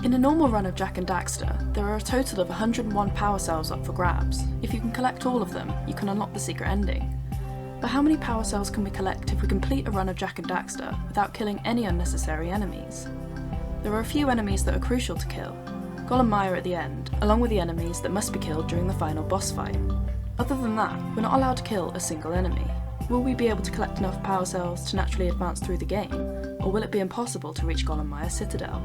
In a normal run of Jak And Daxter, there are a total of 101 power cells up for grabs. If you can collect all of them, you can unlock the secret ending. But how many power cells can we collect if we complete a run of Jak And Daxter without killing any unnecessary enemies? There are a few enemies that are crucial to kill. Amaya at the end, along with the enemies that must be killed during the final boss fight. Other than that, we're not allowed to kill a single enemy. Will we be able to collect enough power cells to naturally advance through the game, or will it be impossible to reach Amaya Citadel?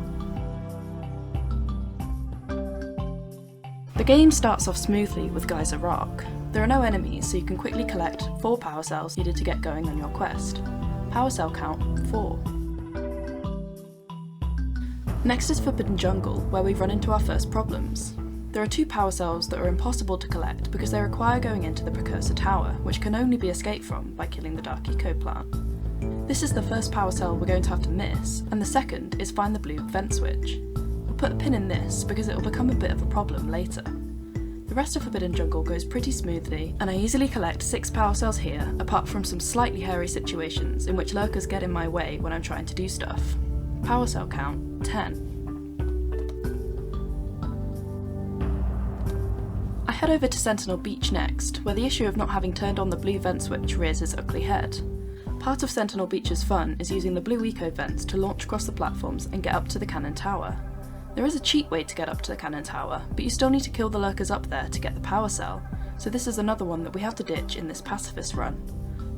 The game starts off smoothly with Geyser Rock. There are no enemies, so you can quickly collect 4 power cells needed to get going on your quest. Power cell count 4. Next is Forbidden Jungle, where we run into our first problems. There are 2 power cells that are impossible to collect because they require going into the Precursor Tower, which can only be escaped from by killing the Dark Eco plant. This is the first power cell we're going to have to miss, and the second is find the blue vent switch. We'll put a pin in this because it will become a bit of a problem later. The rest of Forbidden Jungle goes pretty smoothly, and I easily collect 6 power cells here, apart from some slightly hairy situations in which lurkers get in my way when I'm trying to do stuff. Power cell count 10. I head over to Sentinel Beach next, where the issue of not having turned on the blue vent switch rears its ugly head. Part of Sentinel Beach's fun is using the blue eco vents to launch across the platforms and get up to the cannon tower. There is a cheat way to get up to the cannon tower, but you still need to kill the lurkers up there to get the power cell, so this is another one that we have to ditch in this pacifist run.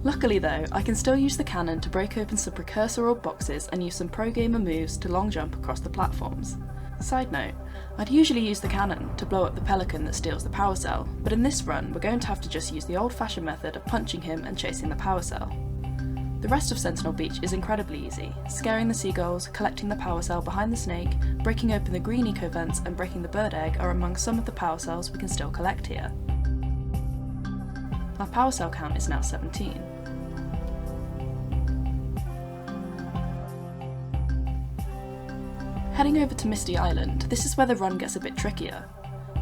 Luckily though, I can still use the cannon to break open some precursor orb boxes and use some pro gamer moves to long jump across the platforms. Side note, I'd usually use the cannon to blow up the pelican that steals the power cell, but in this run we're going to have to just use the old-fashioned method of punching him and chasing the power cell. The rest of Sentinel Beach is incredibly easy. Scaring the seagulls, collecting the power cell behind the snake, breaking open the green eco vents and breaking the bird egg are among some of the power cells we can still collect here. Our power cell count is now 17. Heading over to Misty Island, this is where the run gets a bit trickier.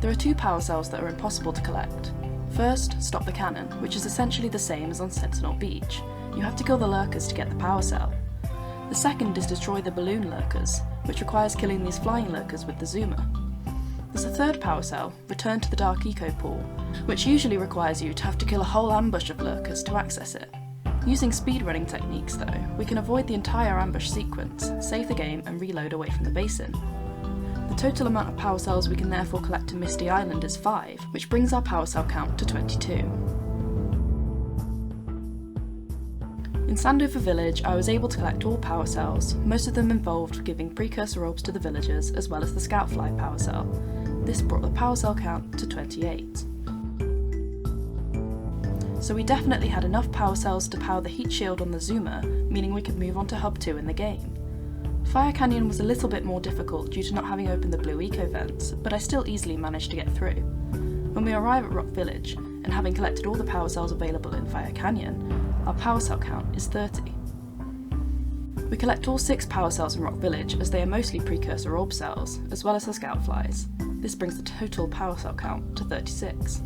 There are 2 power cells that are impossible to collect. First, stop the cannon, which is essentially the same as on Sentinel Beach. You have to kill the lurkers to get the power cell. The second is destroy the balloon lurkers, which requires killing these flying lurkers with the zoomer. There's a third power cell, return to the Dark Eco pool, which usually requires you to have to kill a whole ambush of lurkers to access it. Using speedrunning techniques though, we can avoid the entire ambush sequence, save the game and reload away from the basin. The total amount of power cells we can therefore collect in Misty Island is 5, which brings our power cell count to 22. In Snoval Village, I was able to collect all power cells, most of them involved giving precursor orbs to the villagers as well as the Scoutfly power cell. This brought the power cell count to 28. So we definitely had enough power cells to power the heat shield on the zoomer, meaning we could move on to Hub 2 in the game. Fire Canyon was a little bit more difficult due to not having opened the blue eco vents, but I still easily managed to get through. When we arrive at Rock Village, and having collected all the power cells available in Fire Canyon, our power cell count is 30. We collect all 6 power cells in Rock Village as they are mostly precursor orb cells, as well as the Scoutflies. This brings the total power cell count to 36.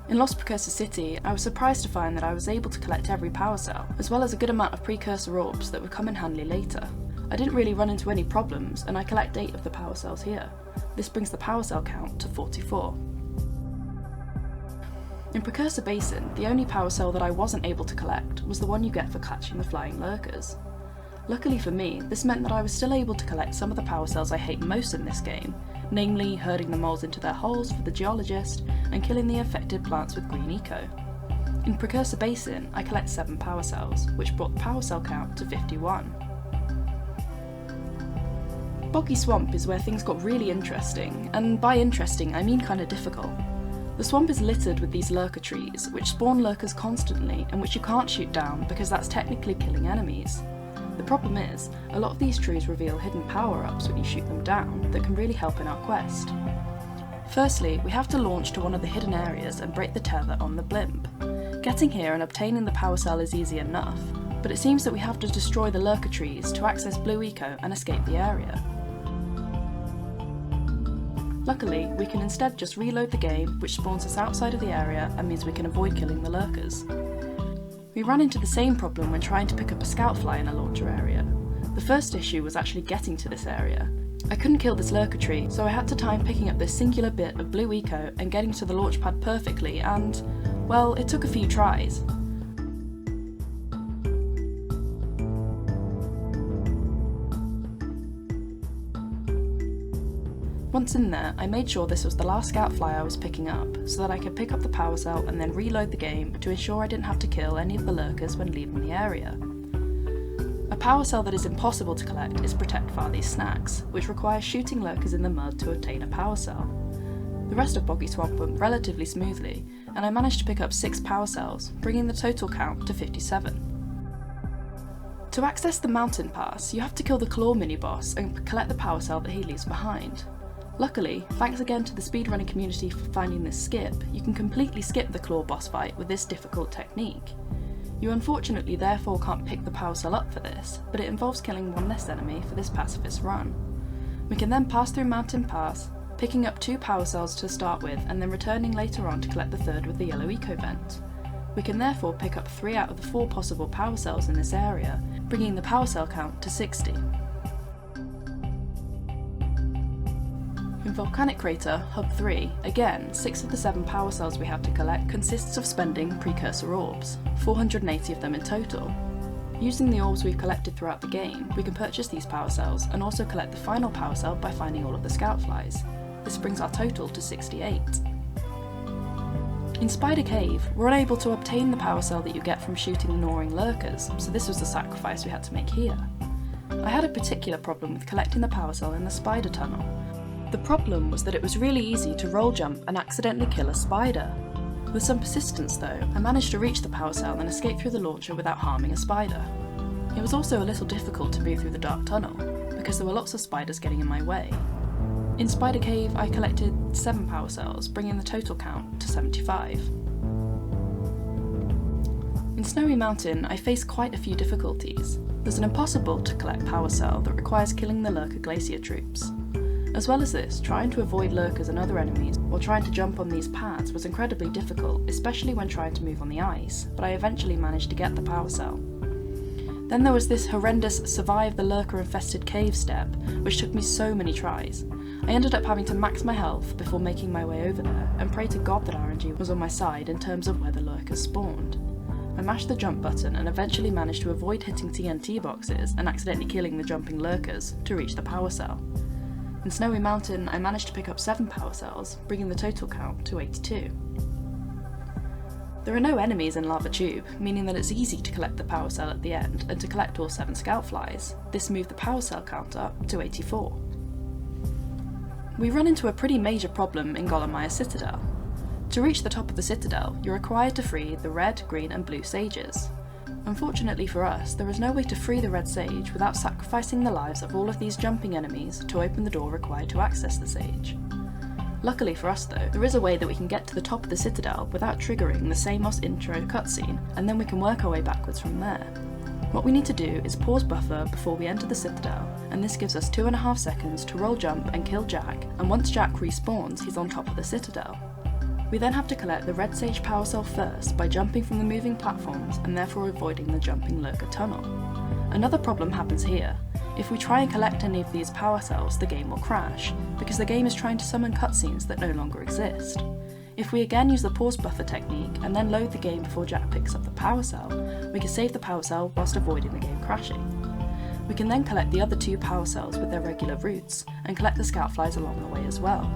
In Lost Precursor City, I was surprised to find that I was able to collect every power cell, as well as a good amount of precursor orbs that would come in handy later. I didn't really run into any problems, and I collect 8 of the power cells here. This brings the power cell count to 44. In Precursor Basin, the only power cell that I wasn't able to collect was the one you get for catching the flying lurkers. Luckily for me, this meant that I was still able to collect some of the power cells I hate most in this game, namely herding the moles into their holes for the geologist and killing the affected plants with green eco. In Precursor Basin, I collect 7 power cells, which brought the power cell count to 51. Baki Swamp is where things got really interesting, and by interesting I mean kinda difficult. The swamp is littered with these lurker trees, which spawn lurkers constantly and which you can't shoot down because that's technically killing enemies. The problem is, a lot of these trees reveal hidden power-ups when you shoot them down that can really help in our quest. Firstly, we have to launch to one of the hidden areas and break the tether on the blimp. Getting here and obtaining the power cell is easy enough, but it seems that we have to destroy the lurker trees to access blue eco and escape the area. Luckily, we can instead just reload the game, which spawns us outside of the area and means we can avoid killing the lurkers. We ran into the same problem when trying to pick up a Scoutfly in a launcher area. The first issue was actually getting to this area. I couldn't kill this lurker tree, so I had to time picking up this singular bit of blue eco and getting to the launch pad perfectly, and, well, it took a few tries. Once in there, I made sure this was the last scout fly I was picking up, so that I could pick up the power cell and then reload the game to ensure I didn't have to kill any of the lurkers when leaving the area. A power cell that is impossible to collect is protect via these snacks, which requires shooting lurkers in the mud to obtain a power cell. The rest of Baki Swamp went relatively smoothly, and I managed to pick up 6 power cells, bringing the total count to 57. To access the mountain pass, you have to kill the claw mini-boss and collect the power cell that he leaves behind. Luckily, thanks again to the speedrunning community for finding this skip, you can completely skip the claw boss fight with this difficult technique. You unfortunately therefore can't pick the power cell up for this, but it involves killing one less enemy for this pacifist run. We can then pass through Mountain Pass, picking up 2 power cells to start with and then returning later on to collect the third with the yellow eco vent. We can therefore pick up 3 out of the 4 possible power cells in this area, bringing the power cell count to 60. In Volcano Crater Hub 3, again, 6 of the 7 power cells we have to collect consists of spending Precursor orbs, 480 of them in total. Using the orbs we've collected throughout the game, we can purchase these power cells and also collect the final power cell by finding all of the scout flies. This brings our total to 68. In Spider Cave, we're unable to obtain the power cell that you get from shooting gnawing lurkers, so this was the sacrifice we had to make here. I had a particular problem with collecting the power cell in the spider tunnel. The problem was that it was really easy to roll jump and accidentally kill a spider. With some persistence though, I managed to reach the power cell and escape through the launcher without harming a spider. It was also a little difficult to move through the dark tunnel, because there were lots of spiders getting in my way. In Spider Cave, I collected 7 power cells, bringing the total count to 75. In Snowy Mountain, I faced quite a few difficulties. There's an impossible to collect power cell that requires killing the lurker glacier troops. As well as this, trying to avoid lurkers and other enemies while trying to jump on these pads was incredibly difficult, especially when trying to move on the ice, but I eventually managed to get the power cell. Then there was this horrendous survive the lurker infested cave step, which took me so many tries. I ended up having to max my health before making my way over there, and pray to God that RNG was on my side in terms of where the lurkers spawned. I mashed the jump button and eventually managed to avoid hitting TNT boxes and accidentally killing the jumping lurkers to reach the power cell. In Snowy Mountain, I managed to pick up 7 power cells, bringing the total count to 82. There are no enemies in Lava Tube, meaning that it's easy to collect the power cell at the end and to collect all 7 scout flies. This moved the power cell count up to 84. We run into a pretty major problem in Amaya Citadel. To reach the top of the Citadel, you're required to free the red, green and blue sages. Unfortunately for us, there is no way to free the red sage without sacrificing the lives of all of these jumping enemies to open the door required to access the sage. Luckily for us though, there is a way that we can get to the top of the Citadel without triggering the Samos intro cutscene, and then we can work our way backwards from there. What we need to do is pause buffer before we enter the Citadel, and this gives us 2.5 seconds to roll jump and kill Jak, and once Jak respawns, he's on top of the Citadel. We then have to collect the red sage power cell first by jumping from the moving platforms and therefore avoiding the jumping lurker tunnel. Another problem happens here. If we try and collect any of these power cells, the game will crash, because the game is trying to summon cutscenes that no longer exist. If we again use the pause buffer technique and then load the game before Jak picks up the power cell, we can save the power cell whilst avoiding the game crashing. We can then collect the other 2 power cells with their regular routes, and collect the scout flies along the way as well.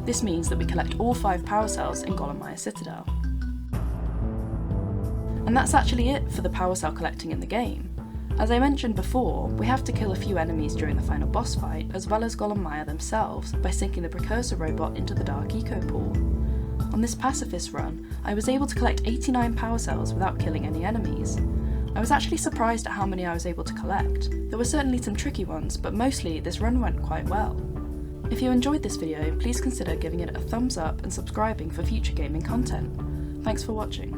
This means that we collect all 5 power cells in Amaya Citadel. And that's actually it for the power cell collecting in the game. As I mentioned before, we have to kill a few enemies during the final boss fight, as well as Amaya themselves, by sinking the Precursor robot into the dark eco pool. On this pacifist run, I was able to collect 89 power cells without killing any enemies. I was actually surprised at how many I was able to collect. There were certainly some tricky ones, but mostly this run went quite well. If you enjoyed this video, please consider giving it a thumbs up and subscribing for future gaming content. Thanks for watching.